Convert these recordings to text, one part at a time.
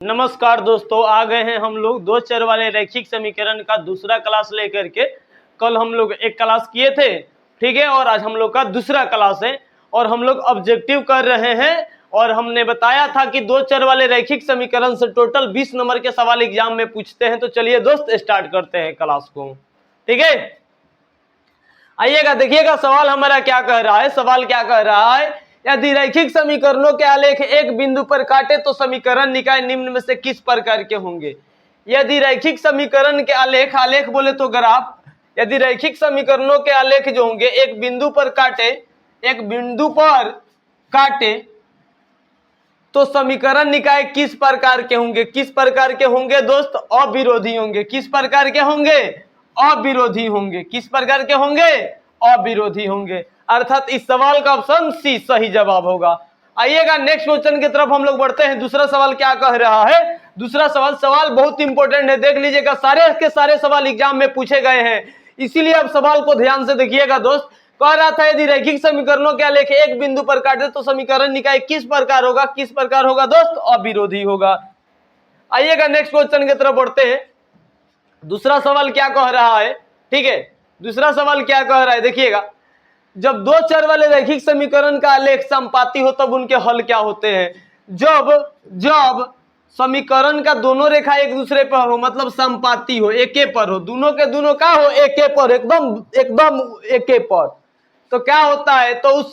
नमस्कार दोस्तों, आ गए हैं हम लोग दो चर वाले रैखिक समीकरण का दूसरा क्लास लेकर के। कल हम लोग एक क्लास किए थे, ठीक है, और आज हम लोग का दूसरा क्लास है और हम लोग ऑब्जेक्टिव कर रहे हैं। और हमने बताया था कि दो चर वाले रैखिक समीकरण से टोटल 20 नंबर के सवाल एग्जाम में पूछते हैं। तो चलिए दोस्त स्टार्ट करते हैं क्लास को, ठीक है। आइएगा, देखिएगा सवाल हमारा क्या कह रहा है। सवाल क्या कह रहा है, यदि रैखिक समीकरणों के आलेख एक बिंदु पर काटे तो समीकरण निकाय निम्न में से किस प्रकार के होंगे। यदि रैखिक समीकरण के आलेख, आलेख बोले तो ग्राफ, यदि रैखिक समीकरणों के आलेख जो होंगे एक बिंदु पर काटे, एक बिंदु पर काटे तो समीकरण निकाय किस प्रकार के होंगे। किस प्रकार के होंगे दोस्त? अविरोधी होंगे। किस प्रकार के होंगे? अविरोधी होंगे। किस प्रकार के होंगे? अविरोधी होंगे। अर्थात इस सवाल का ऑप्शन सी सही जवाब होगा। आइएगा नेक्स्ट क्वेश्चन की तरफ हम लोग बढ़ते हैं। दूसरा सवाल क्या कह रहा है? दूसरा सवाल बहुत इंपॉर्टेंट है, देख लीजिएगा। सारे के सारे सवाल एग्जाम में पूछे गए हैं, इसीलिए अब सवाल को ध्यान से देखिएगा दोस्त। कह रहा था यदि रैखिक समीकरणों के आलेख एक बिंदु पर काटे तो समीकरण निकाय किस प्रकार होगा। किस प्रकार होगा दोस्त? अविरोधी होगा। आइएगा नेक्स्ट क्वेश्चन की तरफ बढ़ते हैं। दूसरा सवाल क्या कह रहा है, ठीक है। दूसरा सवाल क्या कह रहा है, देखिएगा। जब दो चर वाले रैखिक समीकरण का आलेख समपाती हो तब उनके हल क्या होते हैं। जब समीकरण का दोनों रेखा एक दूसरे पर हो, मतलब समपाती हो, एके पर हो, दोनों के दोनों का हो एके पर, एकदम एके पर, तो क्या होता है? तो उस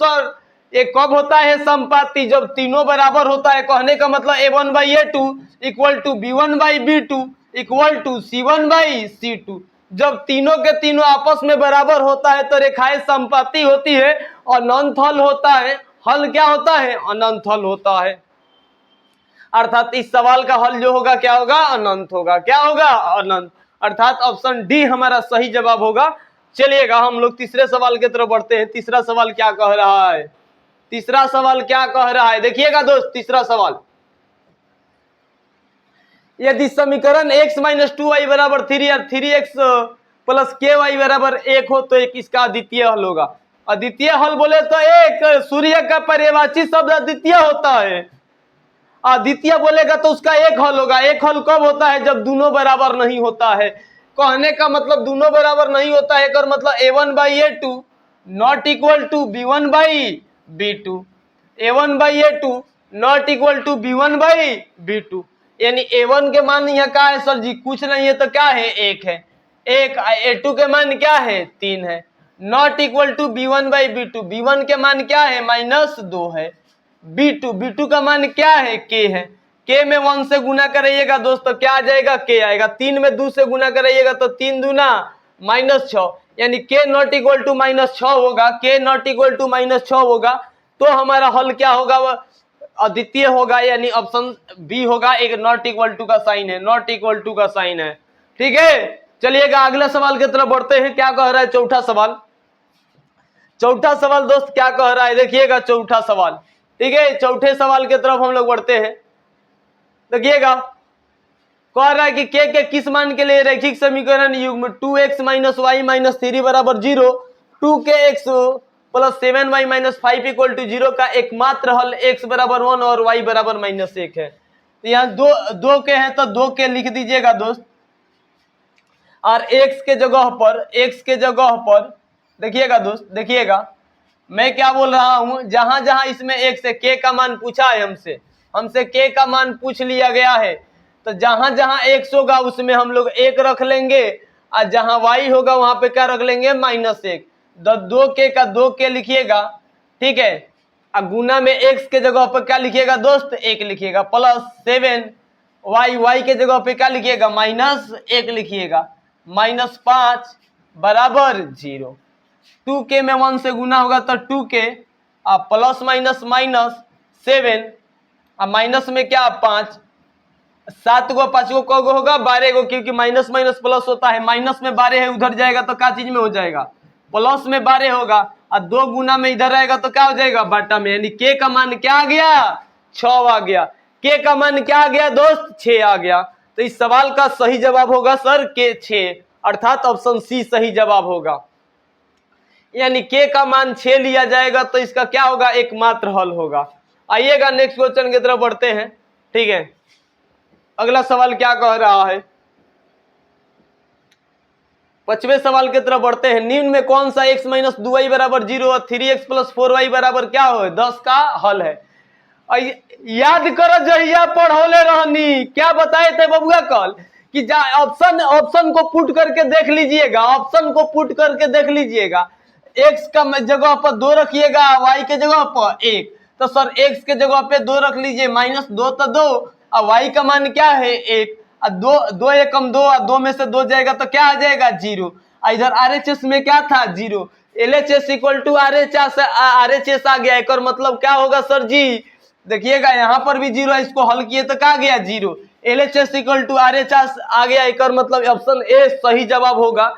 ये कब होता है समपाती? जब तीनों बराबर होता है। कहने का मतलब a1/a2 equal to b1/b2 equal to c1/c2। जब तीनों के तीनों आपस में बराबर होता है तो रेखाएं समपाती होती है, अनंत हल होता है। हल क्या होता है? अनंत हल होता है। अर्थात इस सवाल का हल जो होगा क्या होगा? अनंत होगा। क्या होगा? अनंत। अर्थात ऑप्शन डी हमारा सही जवाब होगा। चलिएगा हम लोग तीसरे सवाल की तरफ बढ़ते हैं। तीसरा सवाल क्या कह रहा है? तीसरा सवाल क्या कह रहा है, देखिएगा दोस्त। तीसरा सवाल, यदि समीकरण x - 2y बराबर 3 और 3x प्लस ky बराबर 1 हो तो एक इसका अद्वितीय हल होगा। अद्वितीय हल बोले तो एक सूर्य का पर्यायवाची शब्द अद्वितीय होता है। अद्वितीय बोलेगा तो उसका एक हल होगा। एक हल कब होता है? जब दोनों बराबर नहीं होता है। कहने का मतलब दोनों बराबर नहीं होता है, और मतलब a1/a2 not equal to b1/b2, a1/a2 not equal to b1/b2। यानी a1 के मान यहाँ क्या है सर जी? कुछ नहीं है, तो क्या है? एक है। एक a2 के मान क्या है? 3 है। Not equal to b1/b2, b1 के मान क्या है? -2 है। b2 का मान क्या है? k है। k में 1 से गुना करिएगा दोस्तों, क्या आ जाएगा? k आएगा। 3 में 2 से गुना करिएगा तो 3 दूना -6, यानी k नॉट इक्वल टू -6 होगा। k नॉट इक्वल टू -6 होगा तो हमारा हल क्या होगा? वह अद्वितीय होगा, यानी ऑप्शन बी होगा। एक नॉट इक्वल टू का साइन है, नॉट इक्वल टू का साइन है, ठीक है। चलिएगा अगला सवाल की तरफ बढ़ते हैं। क्या कह रहा है चौथा सवाल? चौथा सवाल दोस्त क्या कह रहा है, देखिएगा चौथा सवाल, ठीक है। चौथे सवाल की तरफ हम लोग बढ़ते हैं। देखिएगा कह रहा है कि के किस मान के लिए रैखिक समीकरण युग्म 2x - y - 3 बराबर 0, 2kx plus 7y - 5 equal to 0 का एकमात्र हल x बराबर 1 और y बराबर -1 है। तो यहाँ दो के हैं तो 2 के लिख दीजिएगा दोस्त, और x के जगह पर देखिएगा दोस्त, देखिएगा मैं क्या बोल रहा हूं। जहां जहां इसमें x से k का मान पूछा है, हमसे k का मान पूछ लिया गया है, तो जहां जहां x होगा उसमें हम लोग 1 रख लेंगे, और जहां y होगा वहां पे क्या रख लेंगे? -1। 2k का 2k लिखिएगा, ठीक है। और गुना में x के जगह पर क्या लिखिएगा दोस्त? 1 लिखिएगा, प्लस 7y के जगह पे क्या लिखिएगा? -1 लिखिएगा, -5 बराबर 0। 2k में 1 से गुना होगा तो 2k, प्लस -7, माइनस में क्या? 5, 7 गो 5 गो कगो होगा? 12 गो, क्योंकि माइनस माइनस प्लस होता है। माइनस में 12 है, उधर जाएगा तो क्या चीज में हो जाएगा? प्लस में 12 होगा, और 2 गुना में इधर आएगा तो क्या हो जाएगा? बटा में। यानी k का मान क्या आ गया? 6 आ गया। k का मान क्या आ गया दोस्त? 6 आ गया। तो इस सवाल का सही जवाब होगा सर k 6, अर्थात ऑप्शन सी सही जवाब होगा। यानी k का मान 6 लिया जाएगा तो इसका क्या होगा? एकमात्र हल होगा। आइएगा नेक्स्ट क्वेश्चन की तरफ बढ़ते हैं, ठीक है। अगला सवाल क्या कह रहा है, 5वें सवाल की तरफ बढ़ते हैं। निम्न में कौन सा x माइनस 2y बराबर 0 और 3x प्लस 4y बराबर क्या हो 10 का हल है। याद करो जहिया पढ़ौले रहनी क्या बताए थे बबुआ कल कि ऑप्शन ऑप्शन को पुट करके देख लीजिएगा, ऑप्शन को पुट करके देख लीजिएगा। x का जगह पर 2 रखिएगा, y के जगह पर 1, तो सर x के जगह पे 2 रख लीजिए, -2 तो 2 और y का मान क्या है 1, दो एकम 2 और 2 में से 2 जाएगा तो क्या आ जाएगा 0। इधर RHS में क्या था 0, LHS इक्वल टू RHS आ गया। एक और मतलब क्या होगा सर जी, देखिएगा यहाँ पर भी 0 है, इसको हल किए तो क्या गया 0, LHS इक्वल टू RHS आ गया। एक और मतलब ऑप्शन ए सही जवाब होगा।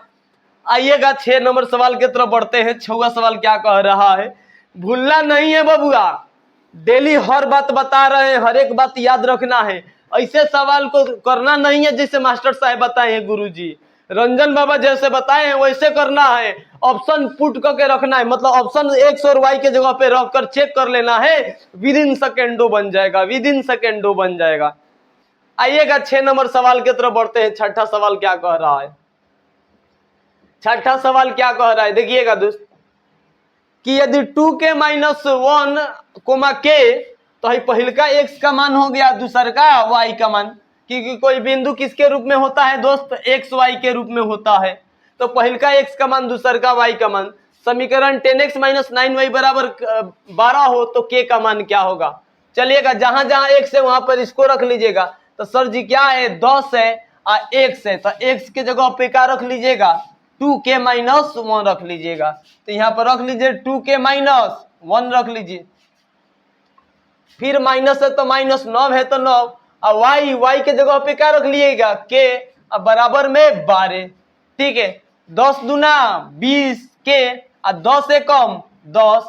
आइएगा 6 नंबर सवाल की तरफ बढ़ते हैं। 6वां सवाल क्या कह रहा है, भूलना नहीं है बबुआ, डेली हर बात बता रहे हैं, हर एक बात याद रखना है। ऐसे सवाल को करना नहीं है जैसे मास्टर साहब बताए हैं, गुरुजी रंजन बाबा जैसे बताए हैं वैसे करना है। ऑप्शन पुट करके रखना है, मतलब ऑप्शन एक्स और वाई के जगह पे रखकर चेक कर लेना है, विद इन सेकेंडो बन जाएगा, विद इन सेकेंडो बन जाएगा। आइएगा 6 नंबर सवाल की तरफ बढ़ते हैं। छठा सवाल क्या कह रहा है, छठा सवाल क्या कह रहा है, देखिएगा दोस्त कि यदि 2k माइनस 1 k तो है पहल का x का मान हो गया, दूसर का y का मान, क्योंकि कोई बिंदु किसके रूप में होता है दोस्त, x y के रूप में होता है। तो पहल का x का मान दूसर का y का मान, समीकरण 10x माइनस 9y बराबर 12 हो तो k का मान क्या होगा। चलिएगा जहां जहां x है वहां पर इसको रख लीजिएगा। तो सर जी क्या है 10 है और x है, तो x के जगह पे क्या रख लीजिएगा 2k माइनस 1 रख लीजिएगा। तो यहाँ पर रख लीजिए 2k माइनस 1 रख लीजिए, फिर माइनस है तो माइनस 9 है तो 9 और y के जगह पे क्या रख लिएगा k और बराबर में 12। ठीक है, 10 दूना 20 k और 10 एकम 10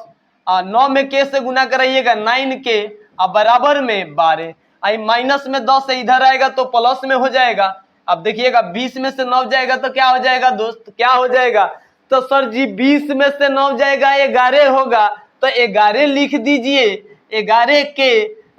और 9 में k से गुना कराइएगा 9k और बराबर में 12। आई माइनस में 10 से इधर आएगा तो प्लस में हो जाएगा। अब देखिएगा 20 में से 9 जाएगा तो क्या हो जाएगा दोस्त, क्या हो जाएगा, तो सर जी 20 में से 9 जाएगा 11 होगा, तो 11 लिख दीजिए, 11 के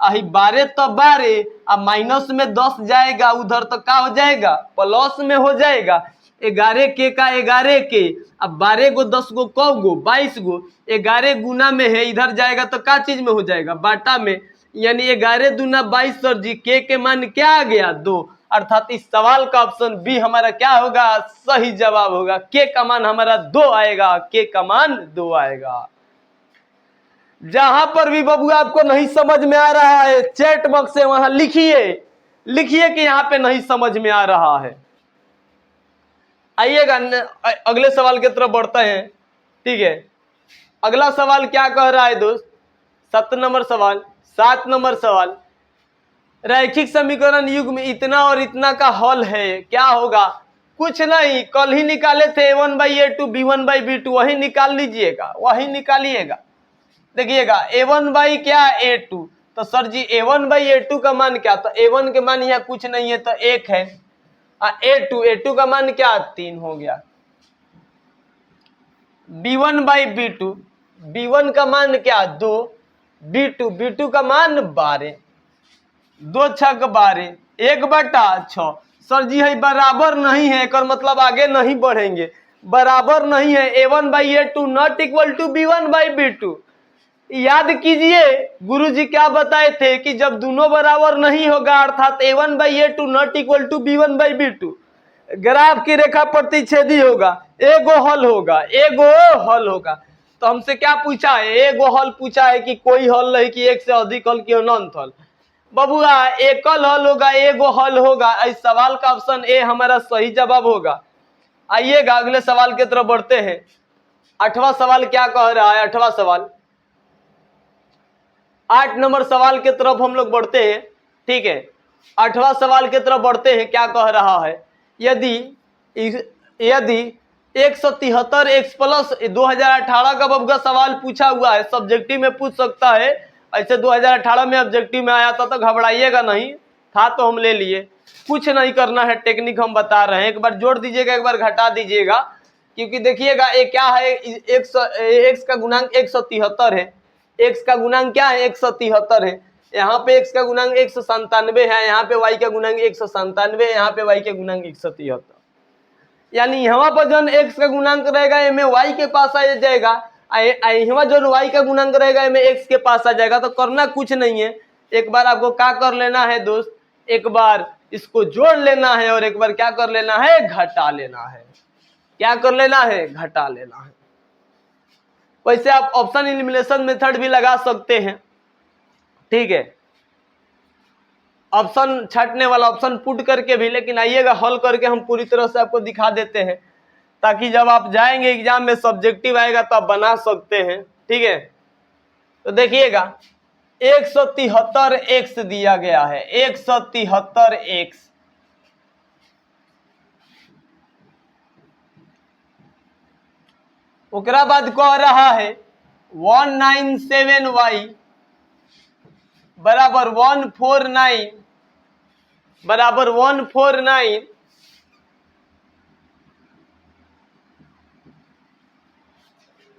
12 तो 12 और माइनस में 10 जाएगा उधर तो क्या हो जाएगा प्लस में हो जाएगा। 11 के का 11 के, अब 12 गो 10 गो कौ गो 22 गो, 11 गुना में है इधर जाएगा तो क्या चीज में हो जाएगा बाटा में, यानी 11 दूना 22। सर जी के मान क्या आ गया 2, अर्थात इस सवाल का ऑप्शन बी हमारा क्या होगा सही जवाब होगा। के का मान हमारा 2 आएगा, के का मान 2 आएगा। जहां पर भी बबुआ आपको नहीं समझ में आ रहा है चैट बॉक्स से वहां लिखिए, लिखिए कि यहां पे नहीं समझ में आ रहा है। आइएगा अगले सवाल की तरफ बढ़ते हैं। ठीक है, अगला सवाल क्या कह रहा है दोस्त, 7 नंबर सवाल। 7 नंबर सवाल, रैखिक समीकरण युग्म इतना और इतना का हल है क्या होगा। कुछ नहीं, कल ही निकाले थे a1/a2 b1/b2, वही निकाल लीजिएगा, वही निकालिएगा। देखिएगा a1 क्या a2, तो सर जी a1/a2 का मान क्या, तो a1 के मान यहाँ कुछ नहीं है तो 1 है, a2 का मान क्या 3 हो गया। b1/b2, b1 का मान क्या 2, b2 का मान 12, 2 छक 12, 1/6। सर जी है बराबर नहीं है, एक मतलब आगे नहीं बढ़ेंगे, बराबर नहीं है। a1/a2 not equal to b1/b2। याद कीजिए गुरुजी क्या बताए थे कि जब दोनों बराबर नहीं होगा अर्थात a1/a2 not equal to b1/b2, graph की रेखा प्रतिच्छेदी होगा, एगो हल होगा, एगो हल होगा। तो हमसे क्या पूछा है, एगो हल पूछा है कि कोई हल नहीं कि एक से अधिक हल की अनंत हल। बबुआ एकल हल होगा, एगो हल होगा। इस सवाल का ऑप्शन ए हमारा सही जवाब होगा। आइएगा अगले सवाल की तरफ बढ़ते हैं। 8वां सवाल क्या कह रहा है, 8वां सवाल, 8 नंबर सवाल की तरफ हम लोग बढ़ते हैं। ठीक है, 8वां सवाल की तरफ बढ़ते हैं। क्या कह रहा है, यदि 173 x प्लस 2018 का बबुआ सवाल पूछा हुआ है, सब्जेक्टिव में पूछ सकता है। ऐसे 2018 में ऑब्जेक्टिव में आया था तो घबराइएगा नहीं, था तो हम ले लिए। कुछ नहीं करना है, टेक्निक हम बता रहे हैं, एक बार जोड़ दीजिएगा एक बार घटा दीजिएगा, क्योंकि देखिएगा ये क्या है, x का गुणांक 173 है, x का गुणांक क्या है 173 है, यहाँ पे x का गुणांक 197 है, यहाँ पे y का गुणांक 197 है, यहाँ पे y का गुणांक 173। यानी यहाँ पर जो x का गुणांक रहेगा एमे y के पास आ जाएगा, यहाँ जो y का गुणांक रहेगा एमे x के पास आ जाएगा। तो करना कुछ नहीं है, एक बार आपको क्या कर लेना है दोस्त, एक बार इसको जोड़ लेना है और एक बार क्या कर लेना है, घटा लेना है। क्या कर लेना है, घटा लेना है। वैसे आप ऑप्शन एलिमिनेशन मेथड भी लगा सकते हैं, ठीक है, ऑप्शन छांटने वाला ऑप्शन पुट करके भी, लेकिन आइएगा हल करके हम पूरी तरह से आपको दिखा देते हैं, ताकि जब आप जाएंगे एग्जाम में सब्जेक्टिव आएगा तो आप बना सकते हैं, ठीक है। तो देखिएगा 173x दिया गया है, 173x, ओकरा बाद कह रहा है 197y बराबर 149 बराबर 149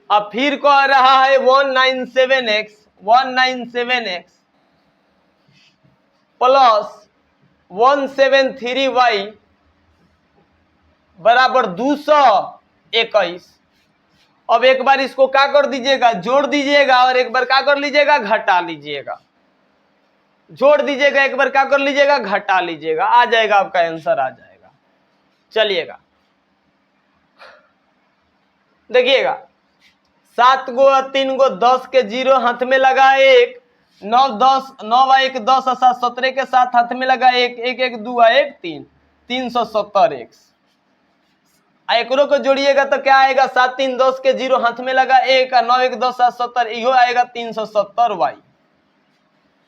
अब फिर कह रहा है 197x प्लस 173y बराबर 221। अब एक बार इसको क्या कर दीजिएगा, जोड़ दीजिएगा और एक बार क्या कर लीजिएगा, घटा लीजिएगा। जोड़ दीजिएगा, एक बार क्या कर लीजिएगा, घटा लीजिएगा, आ जाएगा आपका आंसर, आ जाएगा। चलिएगा देखिएगा 7 गो 3 गो 10 के 0 हाथ में लगा 1, 9 10 9 1 10 7 17 के साथ हाथ में लगा 1 1 1 2 1 3 370x। एकरों को जोड़िएगा तो क्या आएगा, 7 3 10 के 0 हाथ में लगा 1 9 1 10 7 70, इहो आएगा 370y।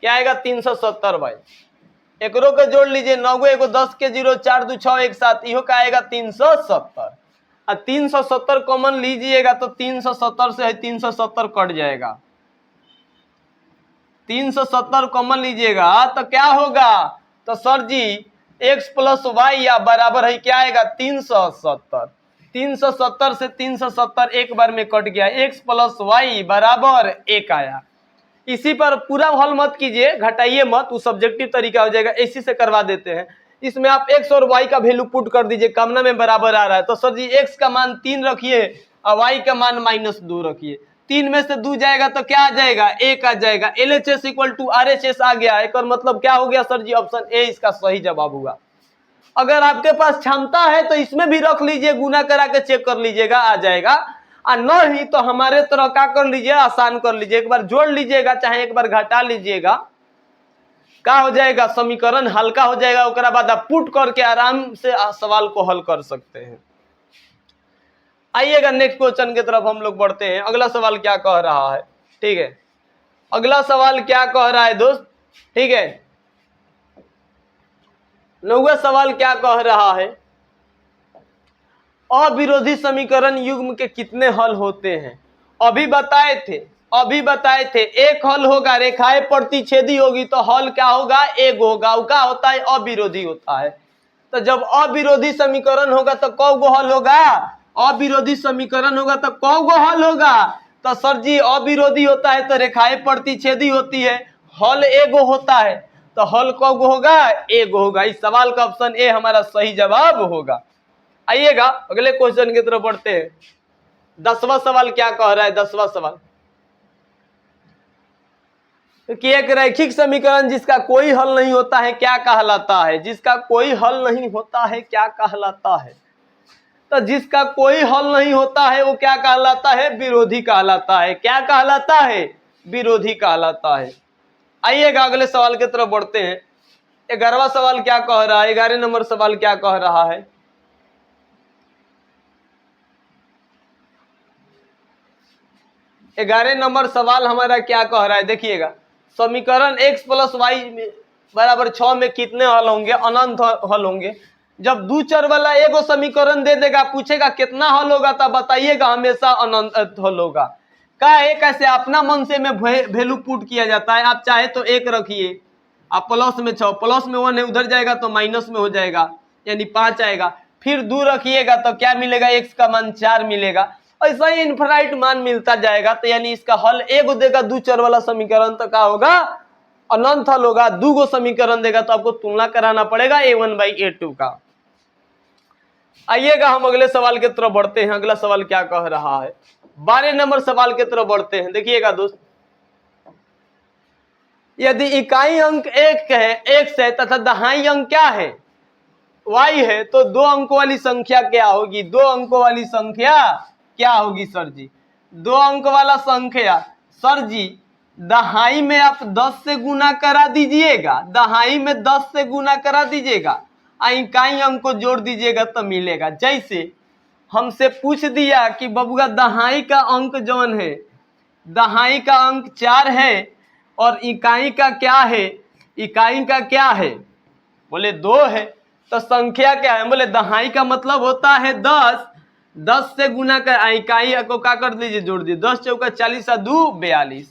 क्या आएगा, 370y। एकरों को जोड़ लीजिए, 9 गो 1 10 के 0 4 2 6 1 7, इहो का आएगा 370। 370 कॉमन लीजिएगा तो 370 से 370 कट जाएगा। 370 कॉमन लीजिएगा तो क्या होगा, तो सर जी x प्लस वाई या बराबर है क्या आएगा, 370। 370 से 370 एक बार में कट गया, x प्लस वाई बराबर 1 आया। इसी पर पूरा हल मत कीजिए, घटाइए मत, वो सब्जेक्टिव तरीका हो जाएगा, इसी से करवा देते हैं। इसमें आप x और y का वैल्यू पुट कर दीजिए, कामना में बराबर आ रहा है तो सर जी x का मान 3 रखिए और y का मान -2 रखिए। 3 में से 2 जाएगा तो क्या आ जाएगा, 1 आ जाएगा। LHS इक्वल टू RHS आ गया, एक और मतलब क्या हो गया सर जी, ऑप्शन ए इसका सही जवाब हुआ। अगर आपके पास क्षमता है तो इसमें भी रख लीजिए, गुना करा के चेक कर लीजिएगा, आ जाएगा। और नहीं तो हमारे तरह क्या कर लीजिए, आसान कर लीजिए, एक बार जोड़ लीजिएगा चाहे एक बार घटा लीजिएगा, क्या हो जाएगा, समीकरण हल्का हो जाएगा। उसके बाद आप पुट करके आराम से सवाल को हल कर सकते हैं। आइएगा नेक्स्ट क्वेश्चन की तरफ हम लोग बढ़ते हैं। अगला सवाल क्या कह रहा है, ठीक है, अगला सवाल क्या कह रहा है दोस्त, ठीक है, 9वां सवाल क्या कह रहा है, अविरोधी समीकरण युग्म के कितने हल होते हैं। अभी बताए थे एक हल होगा, रेखाएं प्रतिच्छेदी होगी तो हल क्या होगा, एक होगा। वो क्या होता है, अविरोधी होता है। तो जब अविरोधी समीकरण होगा तो कौ गो हल होगा, अविरोधी समीकरण होगा तो कौ गो हल होगा, तो सर जी अविरोधी होता है तो रेखाएं प्रतिच्छेदी होती है, हल एगो होता है, तो हल कौ गो होगा, एगो होगा। इस सवाल का ऑप्शन ए हमारा सही जवाब होगा। आइएगा अगले क्वेश्चन की तरफ बढ़ते हैं। 10वां सवाल क्या कह रहा है, 10वां सवाल कि एक रैखिक समीकरण जिसका कोई हल नहीं होता है क्या कहलाता है, जिसका कोई हल नहीं होता है क्या कहलाता है। तो जिसका कोई हल नहीं होता है वो क्या कहलाता है, विरोधी कहलाता है। क्या कहलाता है, विरोधी कहलाता है। आइएगा अगले सवाल की तरफ बढ़ते हैं। 11वां सवाल क्या कह रहा है, 11 नंबर सवाल क्या कह रहा है, ग्यारह नंबर सवाल हमारा क्या कह रहा है, देखिएगा समीकरण x प्लस वाई बराबर 6 में कितने हल होंगे, अनंत हल होंगे। जब दो चर वाला एगो समीकरण दे देगा, पूछेगा कितना हल होगा, तब बताइएगा हमेशा अनंत हल होगा। क्या है, कैसे अपना मन से में वैल्यू पुट किया जाता है। आप चाहे तो 1 रखिए, आप प्लस में 6, प्लस में 1 है, उधर जाएगा तो माइनस में हो जाएगा, यानी 5 आएगा। फिर 2 रखिएगा तो क्या मिलेगा, x का मान 4 मिलेगा। ऐसा ही इनफाइनाइट मान मिलता जाएगा। तो यानी इसका हल एगो देगा दो चर वाला समीकरण, तो क्या होगा, अनंत हल होगा, 2 गो समीकरण देगा तो आपको तुलना कराना पड़ेगा a1/a2 का। आइएगा हम अगले सवाल की तरफ बढ़ते हैं। अगला सवाल क्या कह रहा है, 12 नंबर सवाल की तरफ बढ़ते हैं। देखिएगा दोस्त, यदि इकाई अंक x है तथा दहाई अंक क्या है, y है, तो 2 अंक वाली संख्या क्या होगी? 2 अंक वाली संख्या क्या होगी सर जी? 2 अंक वाला संख्या सर जी दहाई में आप 10 से गुना करा दीजिएगा, दहाई में 10 से गुना करा दीजिएगा, इकाई अंक को जोड़ दीजिएगा तो मिलेगा। जैसे हमसे पूछ दिया कि बबुआ दहाई का अंक जौन है, दहाई का अंक 4 है और इकाई का क्या है, इकाई का क्या है? बोले 2 है। तो संख्या क्या है? बोले दहाई का मतलब होता है 10, 10 से गुना कर इकाई को क्या कर दीजिए, जोड़ दीजिए। 10 चौका 40 और 2 42,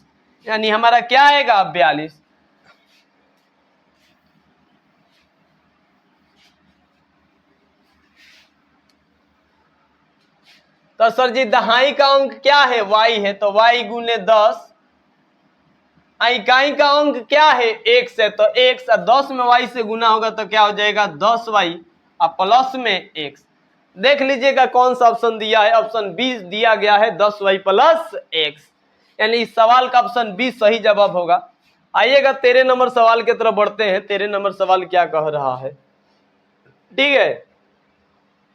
यानी हमारा क्या आएगा 42। तो सर जी दहाई का अंक क्या है, y है, तो y गुने 10, इकाई का अंक क्या है x है, तो x 10 में y से गुना होगा तो क्या हो जाएगा 10y और प्लस में x। देख लीजिएगा कौन सा ऑप्शन दिया है, ऑप्शन बी दिया गया है 10y प्लस x, यानी इस सवाल का ऑप्शन बी सही जवाब होगा। आइएगा 13 नंबर सवाल की तरफ बढ़ते हैं। 13 नंबर सवाल क्या कह रहा है, ठीक है,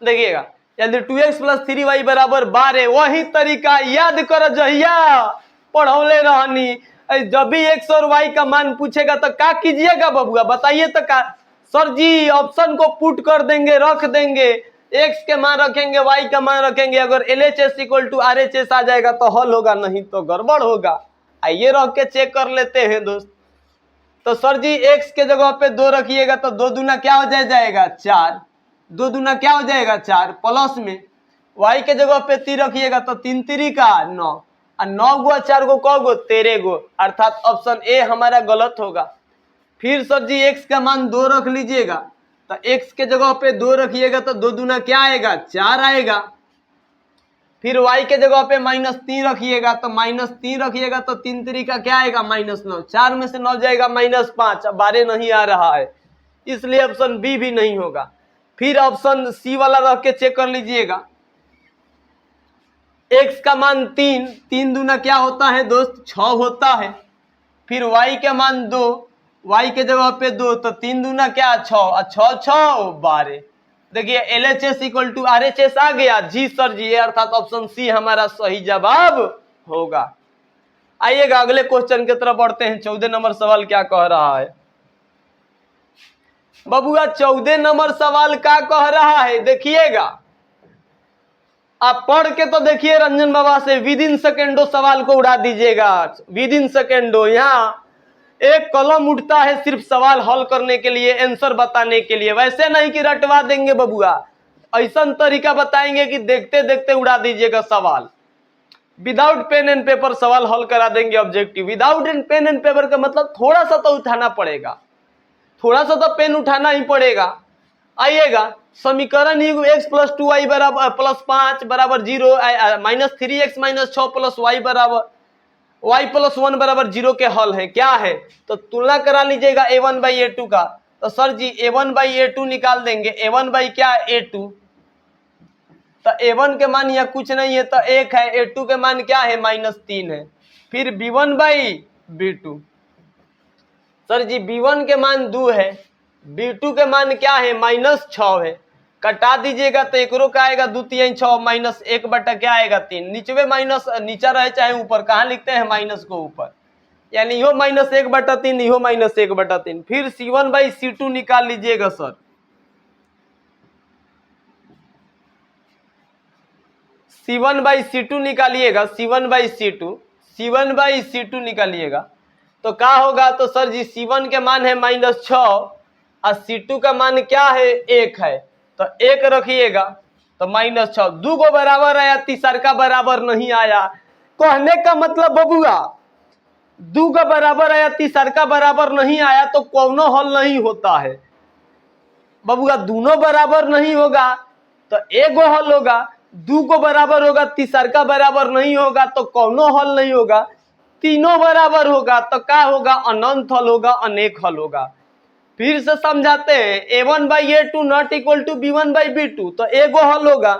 देखिएगा, यदि 2x प्लस 3y बराबर 12, वही तरीका याद कर जहिया पढ़ौले रहनी। जब भी x और y का मान पूछेगा तो क्या कीजिएगा बबुआ, बताइए तो का सर जी? ऑप्शन को पुट कर देंगे, रख देंगे, x के मान रखेंगे, y का मान रखेंगे, अगर LHS इक्वल टू RHS आ जाएगा तो हल होगा, नहीं तो गड़बड़ होगा। आइए रख के चेक कर लेते हैं दोस्त। तो सर जी x के जगह पे 2 रखिएगा तो 2 दूना क्या हो जाएगा 4, 2 दूना क्या हो जाएगा 4, प्लस में y के जगह पे 3 रखिएगा तो 3 3 का 9, और 9 गो 4 गो क गो 13 गो, अर्थात ऑप्शन ए हमारा गलत होगा। फिर सर जी x का मान 2 रख लीजिएगा, तो x के जगह पे 2 रखिएगा तो 2 दूना क्या आएगा 4 आएगा। फिर y के जगह पे -3 रखिएगा, तो -3 रखिएगा तो 3 3 का क्या आएगा -9, 4 में से 9 जाएगा -5, 12 नहीं आ रहा है, इसलिए ऑप्शन बी भी नहीं होगा। फिर ऑप्शन सी वाला रख के चेक कर लीजिएगा, x का मान 3, 3 दूना क्या होता है दोस्त 6 होता है। फिर y के मान 2, y के जगह पे 2, तो 3 दूना क्या 6 और 6 6 12। देखिए LHS इक्वल टू RHS आ गया। जी सर जी, अर्थात ऑप्शन सी हमारा सही जवाब होगा। आइएगा अगले क्वेश्चन की तरफ बढ़ते हैं। 14 नंबर सवाल क्या कह रहा है बबुआ? 14 नंबर सवाल क्या कह रहा है, देखिएगा, आप पढ़ के तो देखिए रंजन बाबा से, विद इन सेकेंडो सवाल को उड़ा दीजिएगा, विद इन सेकेंडो। यहाँ एक कलम उठता है सिर्फ सवाल हल करने के लिए, आंसर बताने के लिए, वैसे नहीं कि रटवा देंगे बबुआ, ऐसा तरीका बताएंगे कि देखते देखते उड़ा दीजिएगा सवाल। विदाउट पेन एंड पेपर सवाल हल करा देंगे objective. Without pen and paper का मतलब थोड़ा सा तो उठाना पड़ेगा, थोड़ा सा तो पेन उठाना ही पड़ेगा। आइएगा, समीकरण x प्लस 2y बराबर प्लस 5 बराबर 0, -3x - 6 प्लस y बराबर y प्लस 1 बराबर 0 के हल है, क्या है? तो तुलना करा लीजिएगा a1/a2 का। तो सर जी a1/a2 निकाल देंगे, a1 बाई क्या a2, तो a1 के मान यहाँ कुछ नहीं है तो 1 है, a2 के मान क्या है -3 है। फिर b1/b2, सर जी b1 के मान 2 है, b2 के मान क्या है -6 है, कटा दीजिएगा तो एकरो का आएगा 2 3 6 -1 बटा क्या आएगा 3, नीचे माइनस नीचा रहे चाहे ऊपर, कहाँ लिखते हैं माइनस को ऊपर, यानी यो -1 बटा 3, यो -1 बटा 3। फिर c1/c2 निकाल लीजिएगा सर, c1/c2 निकालिएगा, c1/c2 निकालिएगा तो क्या होगा? तो सर जी c1 के मान है -6 और c2 का मान क्या है 1 है, तो 1 रखिएगा तो -6, 2 को बराबर आया, तीसर का बराबर नहीं आया। कहने का मतलब बबुआ 2 का बराबर आया, तीसर का बराबर नहीं आया तो कौनो हल नहीं होता है बबुआ, दोनों बराबर नहीं होगा तो एगो हल होगा, 2 को बराबर होगा, तीसर का बराबर नहीं होगा तो कौनो हल नहीं होगा। तीनों बराबर होगा तो क्या होगा, अनंत हल होगा, अनेक हल होगा। फिर से समझाते हैं, a1/a2 not equal to b1/b2, तो एगो हल होगा।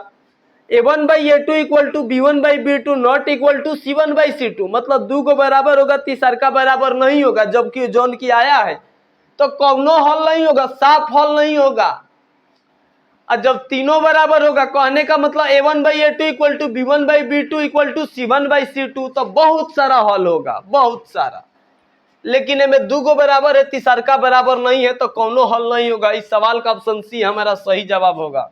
a1/a2 equal to b1/b2 not equal to c1/c2, मतलब दो को बराबर होगा, तीसर का बराबर नहीं होगा, जबकि जोन की आया है तो कौनो हल नहीं होगा, साफ हल नहीं होगा। और जब तीनों बराबर होगा, कहने का मतलब a1/a2 equal to b1/b2 equal to c1/c2, तो बहुत सारा हल होगा, बहुत सारा। लेकिन इनमें दो को बराबर है, तीसर का बराबर नहीं है, तो कौनो हल नहीं होगा। इस सवाल का ऑप्शन सी हमारा सही जवाब होगा।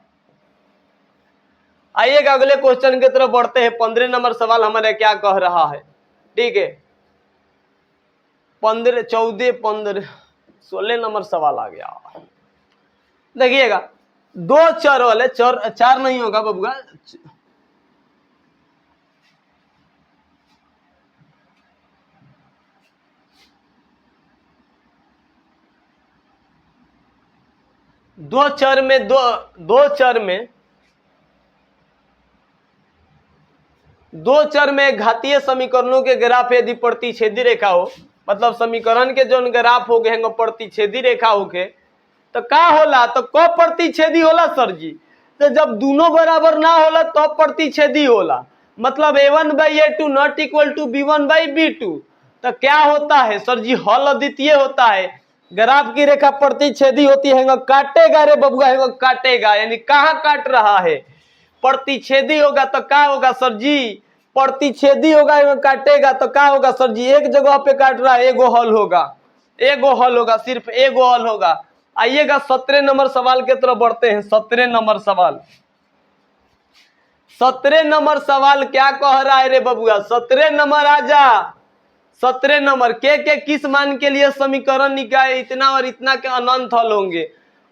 आइएगा अगले क्वेश्चन की तरफ बढ़ते हैं। 15 नंबर सवाल हमारे क्या कह रहा है, ठीक है। 15, 14, 15, 16 नंबर सवाल आ गया। देखिएगा, दो चर वाले, चार नहीं होगा बबुआ, दो चर में दो चर में घातीय समीकरणों के ग्राफ यदि प्रतिच्छेदी रेखा हो, मतलब समीकरण के जो ग्राफ हो गए प्रतिच्छेदी रेखा हो के, तो का होला, तो कब प्रतिच्छेदी होला सर जी, तो जब दोनों बराबर ना होला तो प्रतिच्छेदी होला। मतलब a1/a2 not equal to b1/b2, तो क्या होता है सर जी, हल अद्वितीय होता है। ग्राफ की रेखा प्रतिच्छेदी होती है, काटेगा रे बबुआ, काटेगा, यानी कहाँ काट रहा है, प्रतिच्छेदी होगा तो क्या होगा सर जी, प्रतिच्छेदी होगा, काटेगा तो क्या होगा सर जी, एक जगह पे काट रहा है, एगो हल होगा, एगो हल होगा, सिर्फ एगो हल होगा। आइएगा 17 नंबर सवाल के तरफ बढ़ते हैं। 17 नंबर सवाल, 17 नंबर सवाल क्या कह रहा है रे बबुआ, 17 नंबर आजा। 17 नंबर के किस मान के लिए समीकरण निकाय इतना और इतना के अनंत हल होंगे।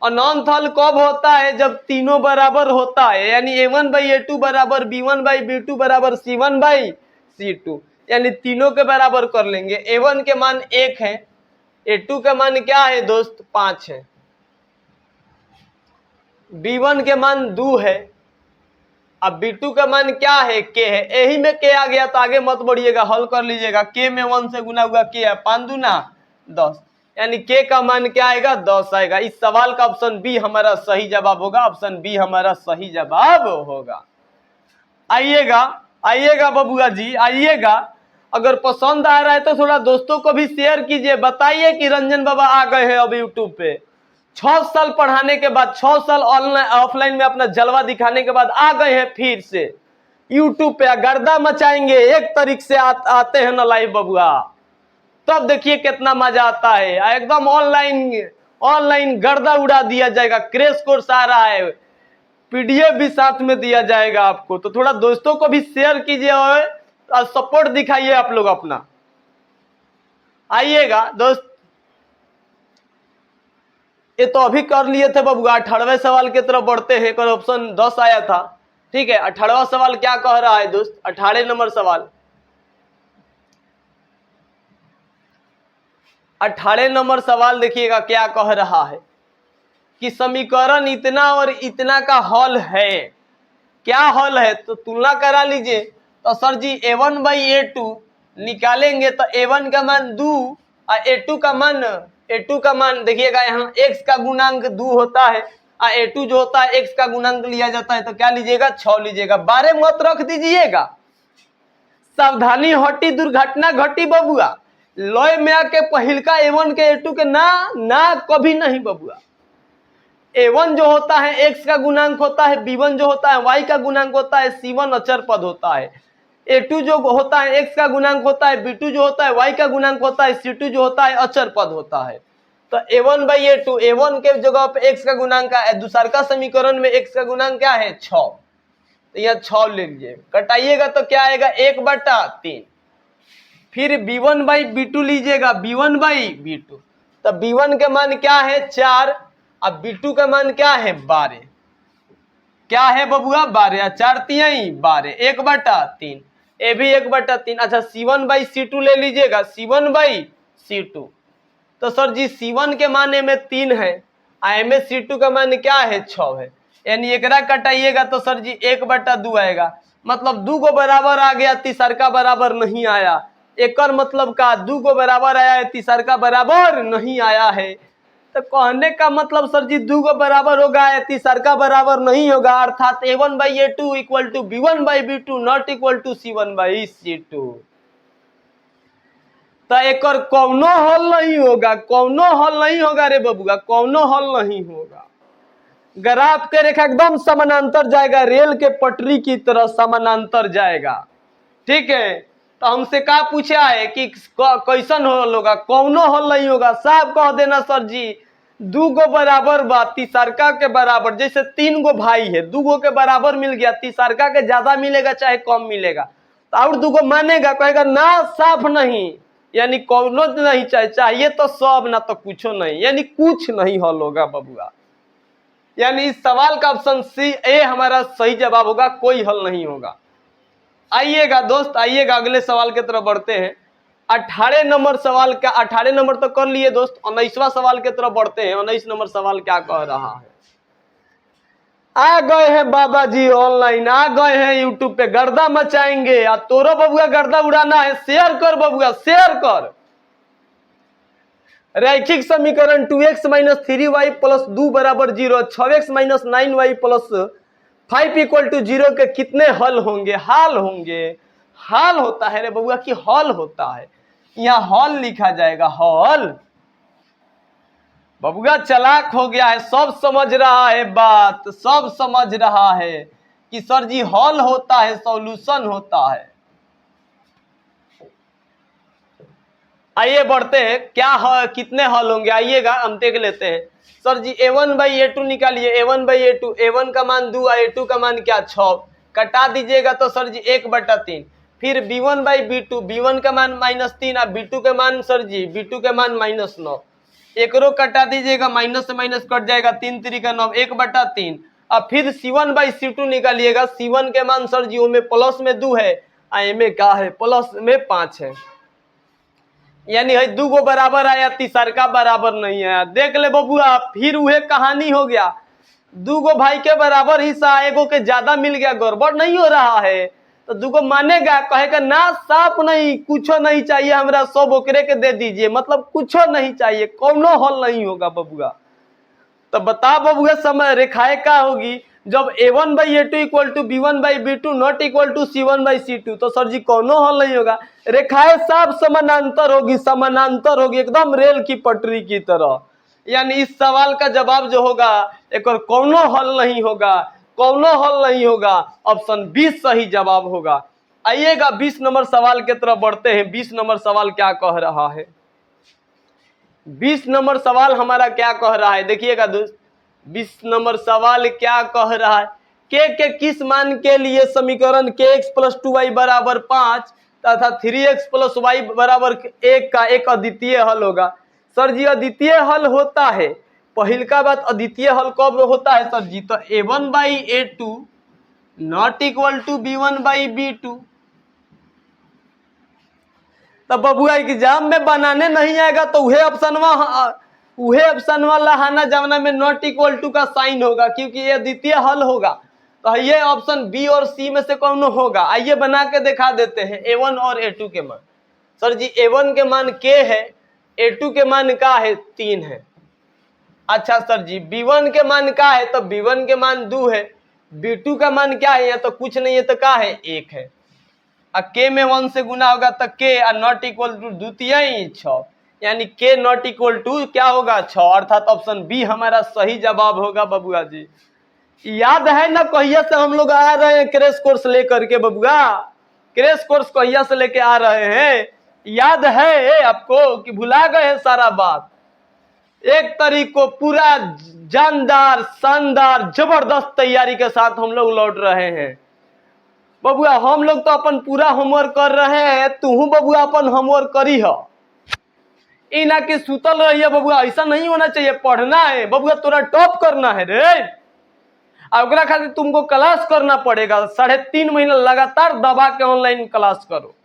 अनंत हल कब होता है, जब तीनों बराबर होता है, यानी a1/a2 बराबर b1/b2 बराबर c1/c2, यानी तीनों के बराबर कर लेंगे। a1 के मान 1 है, a2 का मान क्या है दोस्त 5 है, b1 के मान 2 है, अब b2 का मान क्या है k है, यही में k आ गया तो आगे मत बढ़िएगा, हल कर लीजिएगा। k में 1 से गुना हुआ k है, 5 दूना 10, यानी k का मान क्या आएगा 10 आएगा। इस सवाल का ऑप्शन बी हमारा सही जवाब होगा, ऑप्शन बी हमारा सही जवाब होगा। आइएगा आइएगा बबुआ जी, आइएगा। अगर पसंद आ रहा है तो थोड़ा दोस्तों को भी शेयर कीजिए, बताइए कि रंजन बाबा आ गए हैं अब यूट्यूब पे। 6 साल पढ़ाने के बाद, 6 साल ऑनलाइन ऑफलाइन में अपना जलवा दिखाने के बाद आ गए हैं फिर से यूट्यूब पे, गर्दा मचाएंगे। एक तारीख से आते हैं ना लाइव बबुआ, तब देखिए कितना मजा आता है, एकदम ऑनलाइन गर्दा उड़ा दिया जाएगा। क्रैश कोर्स आ रहा है, पीडीएफ भी साथ में दिया जाएगा आपको, तो थोड़ा दोस्तों को भी शेयर कीजिए और सपोर्ट दिखाइए आप लोग अपना। आइएगा दोस्त, ये तो अभी कर लिए थे बबुआ। 18वें सवाल की तरफ बढ़ते हैं, ऑप्शन 10 आया था, ठीक है। 18वां सवाल क्या कह रहा है दोस्त, 18 नंबर सवाल, 18 नंबर सवाल देखिएगा क्या कह रहा है कि समीकरण इतना और इतना का हल है। क्या हल है, तो तुलना करा लीजिए। तो सर जी a1/a2 निकालेंगे तो a1 का मान 2 और a2 का मान देखिएगा, यहाँ x का गुणांक 2 होता है और a2 जो होता है x का गुणांक लिया जाता है, तो क्या लीजिएगा 6 लीजिएगा। 12 मत रख दीजिएगा, सावधानी हटी दुर्घटना घटी बबुआ। लय में आके पहिल का a1 के a2 के ना कभी नहीं बबुआ। a1 जो होता है x का गुणांक होता है, b1 जो होता है y का गुणांक होता है, c1 अचर पद होता है, a2 जो होता है x का गुणांक होता है, b2 जो होता है y का गुणांक होता है, c2 जो होता है अचर पद होता है। तो a1/a2, a1 के जगह पे x का गुणांक है, दूसरा का समीकरण में x का गुणांक क्या है 6, तो यह 6 लिख लीजिए। कटाइएगा तो क्या आएगा 1/3। फिर b1/b2 लीजिएगा, b1/b2, तो b1 के मान क्या है 4 अब b2 का मान क्या है 12, क्या है बबुआ 12, 4 3 12, 1/3, ये भी 1/3। अच्छा c1/c2 ले लीजिएगा, c1/c2, तो सर जी c1 के मान में 3 है, में c2 का मान क्या है 6 है, यानी एकरा कटाइएगा तो सर जी 1/2 आएगा। मतलब 2 को बराबर आ गया, तीसर का बराबर नहीं आया, एकर मतलब का दू गो बराबर आया है, तीसर का बराबर नहीं आया है। तो कहने का मतलब सर जी दू गो बराबर होगा या तीसर का बराबर नहीं होगा, अर्थात a1/a2 equal to b1/b2 not equal to c1/c2। तो एकर कौनो हल नहीं होगा, कौनो हल नहीं होगा रे बबुआ, कौनो हल नहीं होगा। ग्राफ के रेखा एकदम समानांतर जाएगा, रेल के पटरी की तरह समानांतर जाएगा। ठीक है, तो हमसे क्या पूछा है कि कैसन हल होगा, कौनो हल नहीं होगा। साहब कह देना सर जी दू गो बराबर बा, तीसरका के बराबर, जैसे तीन गो भाई है, दू गो के बराबर मिल गया, तीसरका के ज्यादा मिलेगा चाहे कम मिलेगा, तो और दू गो मानेगा, कहेगा ना साफ नहीं, यानी कौनो नहीं चाहिए तो सब, ना तो कुछ नहीं, यानी कुछ नहीं हल होगा बबुआ। यानी इस सवाल का ऑप्शन सी ए हमारा सही जवाब होगा, कोई हल नहीं होगा। आइएगा दोस्त, आइएगा अगले सवाल की तरफ बढ़ते हैं। 18 नंबर सवाल का, 18 नंबर तो कर लिए दोस्त, 19वां सवाल की तरफ बढ़ते हैं। 19 नंबर सवाल क्या कह रहा है? आ गए हैं बाबा जी ऑनलाइन, आ गए हैं यूट्यूब पे, गर्दा मचाएंगे। या तोरो बबुआ गर्दा उड़ाना है, शेयर कर बबुआ, शेयर कर। रैखिक समीकरण 2x - 3y + 2 = 0, 6x - 9y + 5 = 0 के कितने हल होंगे? हाल होंगे, हाल होता है रे बबुआ की हल होता है, यहाँ हल लिखा जाएगा, हल। बबुआ चालाक हो गया है, सब समझ रहा है बात, सब समझ रहा है कि सर जी हल होता है, सॉल्यूशन होता है। आइए बढ़ते हैं, क्या है, कितने हल होंगे, आइएगा हम देख लेते हैं। सर जी a1/a2 निकालिए, a1/a2, a1 का मान 2, a2 का मान क्या 6, कटा दीजिएगा तो सर जी 1/3। फिर b1/b2, b1 का मान -3 और b2 के मान सर जी b2 के मान -9, एकरो कटा दीजिएगा, माइनस से माइनस कट जाएगा, 3 3 का 9, 1/3। अब फिर c1/c2 निकालिएगा, c1 के मान सर जी में प्लस में 2 है, में क्या है, प्लस में 5 है, यानी है दू गो बराबर आया, तीसरका बराबर नहीं आया। देख ले बबुआ, फिर वह कहानी हो गया, दू गो भाई के बराबर हिस्सा, एगो के ज्यादा मिल गया, गड़बड़ नहीं हो रहा है, तो दू गो मानेगा, कहेगा ना साफ नहीं, कुछो नहीं चाहिए हमरा, सब ओकरे के दे दीजिए, मतलब कुछो नहीं चाहिए, कौनो हल नहीं होगा बबुआ। तो बता बबुआ समय रेखाएं क्या होगी, जब a1/a2 equal to b1/b2 not equal to c1/c2, तो सर जी कौनो हल नहीं होगा, रेखाएं साफ समानांतर होगी, समानांतर होगी, एकदम रेल की पटरी की तरह। यानी इस सवाल का जवाब जो होगा एक और कौनो हल नहीं होगा, कौनो हल नहीं होगा, ऑप्शन 20 सही जवाब होगा। आइएगा 20 नंबर सवाल की तरफ बढ़ते हैं। 20 नंबर सवाल क्या कह रहा है? 20 नंबर सवाल हमारा क्या कह रहा है, देखिएगा दोस्त, 20 नंबर सवाल क्या कह रहा है, के किस मान के लिए समीकरण kx + 2y = 5 तथा 3x + y = 1 का एक अद्वितीय हल होगा? सर जी अद्वितीय हल होता है, पहिलका बात अद्वितीय हल कब होता है सर जी, तो a1/a2 not equal to b1/b2। तब बबुआ एग्जाम में बनाने नहीं आएगा तो वह ऑप्शन लहाना जमना में नॉट इक्वल टू का साइन होगा, क्योंकि ये द्वितीय हल होगा, तो ये ऑप्शन बी और सी में से कौन होगा? आइए बना के दिखा देते हैं a1 और a2 के मान। सर जी a1 के मान k है, a2 के मान का है 3 है। अच्छा सर जी b1 के मान का है, तो b1 के मान 2 है, b2 का मान क्या है, या तो कुछ नहीं है तो का है 1 है, के में 1 से गुना होगा तो के नॉट इक्वल टू द्वितीय 6, यानी के नॉट इक्वल टू क्या होगा 6, अर्थात ऑप्शन बी हमारा सही जवाब होगा बबुआ जी। याद है ना कहिया से हम लोग आ रहे हैं क्रैश कोर्स लेकर के बबुआ, क्रैश कोर्स कहिया से लेके आ रहे हैं, याद है आपको कि भुला गए हैं सारा बात? एक तारीख को पूरा जानदार शानदार जबरदस्त तैयारी के साथ हम लोग लौट रहे हैं बबुआ। हम लोग तो अपन पूरा होमवर्क कर रहे हैं, तू बबुआ अपन होमवर्क करी है, इना के सुतल रही है बबुआ, ऐसा नहीं होना चाहिए, पढ़ना है बबुआ, तोरा टॉप करना है रे, और खातिर तुमको क्लास करना पड़ेगा, 3.5 महीना लगातार दबा के ऑनलाइन क्लास करो।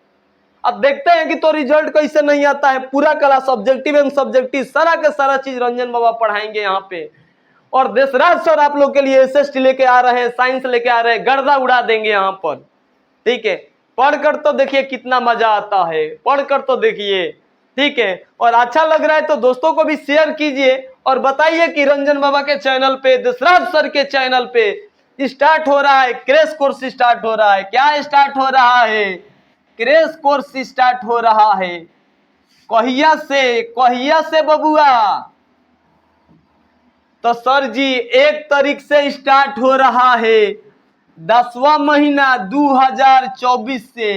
अब देखते हैं कि तो रिजल्ट कैसे नहीं आता है, पूरा क्लास ऑब्जेक्टिव एंड सब्जेक्टिव सारा के सारा चीज रंजन बाबा पढ़ाएंगे यहाँ पे, और देशराज सर आप लोग के लिए एसएसटी लेके आ रहे हैं, साइंस लेके आ रहे हैं, गर्दा उड़ा देंगे यहाँ पर, ठीक है। पढ़कर तो देखिए कितना मजा आता है, पढ़कर तो देखिए, ठीक है। और अच्छा लग रहा है तो दोस्तों को भी शेयर कीजिए और बताइए कि रंजन बाबा के चैनल पे, दशरथ सर के चैनल पे स्टार्ट हो रहा है क्रैश कोर्स, स्टार्ट हो रहा है। क्या स्टार्ट हो रहा है? क्रैश कोर्स स्टार्ट हो रहा है। कहिया से बबुआ? तो सर जी 1 तारीख से स्टार्ट हो रहा है, 10वां महीना 2024 से,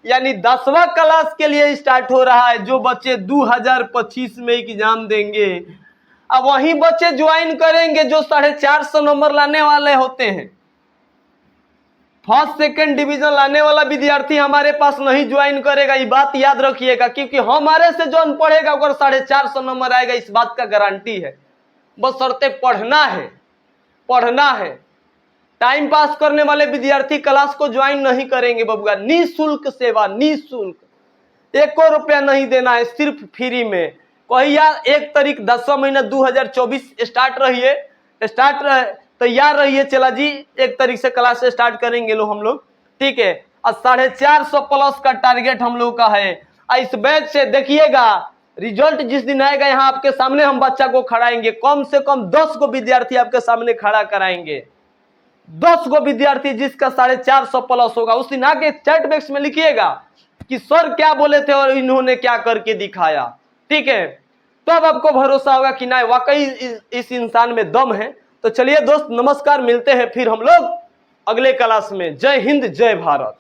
यानी 10वां क्लास के लिए स्टार्ट हो रहा है। जो बच्चे 2025 में एग्जाम देंगे, अब वही बच्चे ज्वाइन करेंगे जो 450 नंबर लाने वाले होते हैं। फर्स्ट सेकंड डिवीजन लाने वाला विद्यार्थी हमारे पास नहीं ज्वाइन करेगा, ये बात याद रखिएगा, क्योंकि हमारे से जो पढ़ेगा अगर 450 नंबर आएगा, इस बात का गारंटी है। बस शर्ते पढ़ना है, पढ़ना है। टाइम पास करने वाले विद्यार्थी क्लास को ज्वाइन नहीं करेंगे बबुआ। निःशुल्क सेवा, निःशुल्क, 1 रुपया नहीं देना है, सिर्फ फ्री में। कहिया? 1 तारीख 10वां महीना 2024 स्टार्ट रहिए, तैयार रहिए। चला जी 1 तारीख से क्लास स्टार्ट करेंगे हम लोग, ठीक है। और 450 प्लस का टारगेट हम लोग का है। इस बैच से देखिएगा रिजल्ट जिस दिन आएगा, यहाँ आपके सामने हम बच्चा को खड़ाएंगे, कम से कम 10 को विद्यार्थी आपके सामने खड़ा कराएंगे। 10 को विद्यार्थी जिसका 450 प्लस होगा, उस दिन आके चैट बॉक्स में लिखिएगा कि सर क्या बोले थे और इन्होंने क्या करके दिखाया, ठीक है। तो अब आपको भरोसा होगा कि ना वाकई इस इंसान में दम है। तो चलिए दोस्त, नमस्कार, मिलते हैं फिर हम लोग अगले क्लास में। जय हिंद, जय भारत।